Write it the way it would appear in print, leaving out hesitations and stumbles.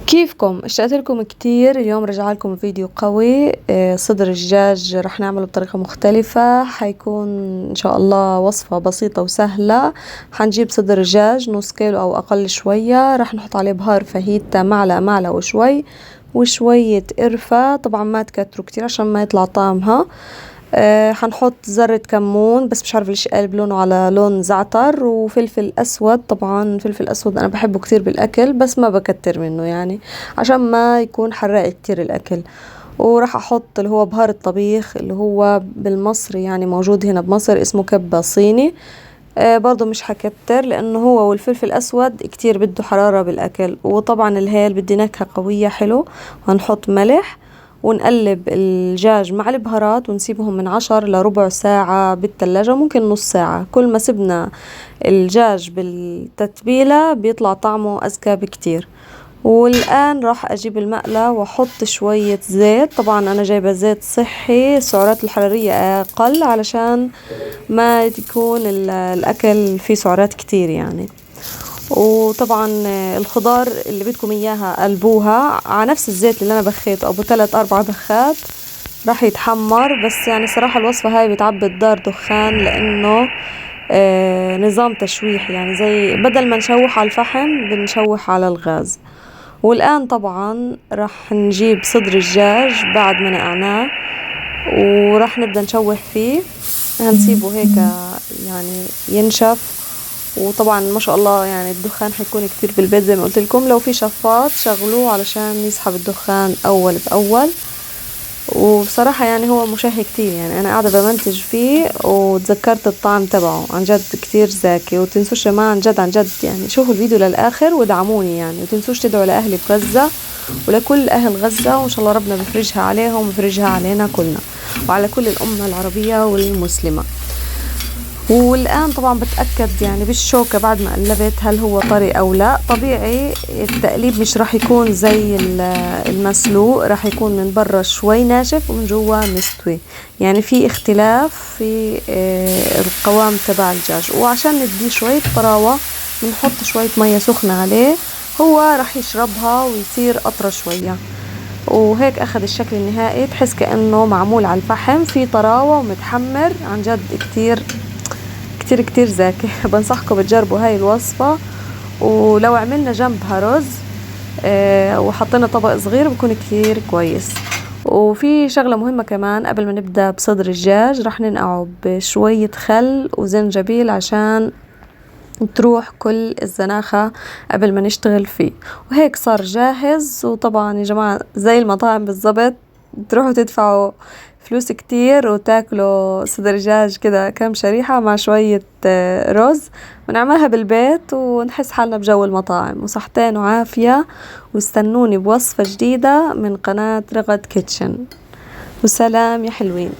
كيفكم؟ اشتقت لكم كتير. اليوم رجع لكم فيديو قوي. صدر الدجاج رح نعمله بطريقة مختلفة. حيكون ان شاء الله وصفة بسيطة وسهلة. حنجيب صدر الدجاج نص كيلو او اقل شوية، رح نحط عليه بهار فاهيتا معلقة وشوي وشوية قرفة، طبعا ما تكتروا كتير عشان ما يطلع طعمها. حنحط ذرة كمون، بس مش عارفة ليش قلب لونه على لون زعتر، وفلفل اسود. طبعا فلفل اسود انا بحبه كتير بالاكل، بس ما بكتر منه يعني عشان ما يكون حراق كتير الاكل. وراح احط اللي هو بهار الطبيخ، اللي هو بالمصري يعني موجود هنا بمصر اسمه كبة صيني. برضو مش حكتر لانه هو والفلفل الاسود كتير بده حرارة بالاكل، وطبعا الهيل بدي نكهة قوية حلو. هنحط ملح ونقلب الدجاج مع البهارات ونسيبهم من 10 لربع ساعة بالتلاجة، ممكن نص ساعة. كل ما سبنا الدجاج بالتتبيلة بيطلع طعمه أزكى بكتير. والآن راح أجيب المقلة وأحط شوية زيت. طبعا أنا جايبة زيت صحي، السعرات الحرارية أقل علشان ما يكون الأكل فيه سعرات كتير يعني. وطبعا الخضار اللي بدكم اياها قلبوها على نفس الزيت اللي انا بخيته ابو 3-4 بخات راح يتحمر. بس يعني صراحة الوصفة هاي بتعبي الدار دخان، لانه نظام تشويح يعني، زي بدل ما نشوح على الفحم بنشوح على الغاز. والآن طبعا راح نجيب صدر الدجاج بعد ما نقعناه وراح نبدأ نشوح فيه. هنسيبه هيك يعني ينشف. وطبعا ما شاء الله يعني الدخان حيكون كتير بالبيت، زي ما قلت لكم لو في شفاط شغلوه علشان يسحب الدخان اول باول. وبصراحة يعني هو مشهي كتير، يعني انا قاعدة بمنتج فيه وتذكرت الطعم تبعه عن جد كتير زاكي. وتنسوش ما عن جد يعني شوفوا الفيديو للاخر ودعموني يعني، وتنسوش تدعوا لاهلي بغزة ولكل اهل غزة، وان شاء الله ربنا بفرجها عليهم وبفرجها علينا كلنا وعلى كل الامة العربية والمسلمة. والآن طبعا بتأكد يعني بالشوكة بعد ما قلبت هل هو طري أو لا. طبيعي التقليب مش راح يكون زي المسلوق، راح يكون من برا شوي ناشف ومن جوا مستوي، يعني في اختلاف في القوام تبع الدجاج. وعشان نديه شوية طراوة بنحط شوية مية سخنة عليه، هو راح يشربها ويصير أطرى شوية. وهيك أخذ الشكل النهائي، تحس كأنه معمول على الفحم، في طراوة ومتحمر عن جد كتير كتير كتير زاكي. بنصحكم تجربوا هاي الوصفة. ولو عملنا جنبها رز وحطينا طبق صغير بكون كتير كويس. وفي شغلة مهمة كمان قبل ما نبدأ بصدر الدجاج، رح ننقعه بشوية خل وزنجبيل عشان تروح كل الزناخة قبل ما نشتغل فيه. وهيك صار جاهز. وطبعا يا جماعة زي المطاعم بالضبط، تروحوا تدفعوا فلوس كتير وتاكلوا صدر دجاج كده كم شريحة مع شوية رز، ونعملها بالبيت ونحس حالنا بجو المطاعم. وصحتين وعافية، واستنوني بوصفة جديدة من قناة رغد كيتشن. وسلام يا حلوين.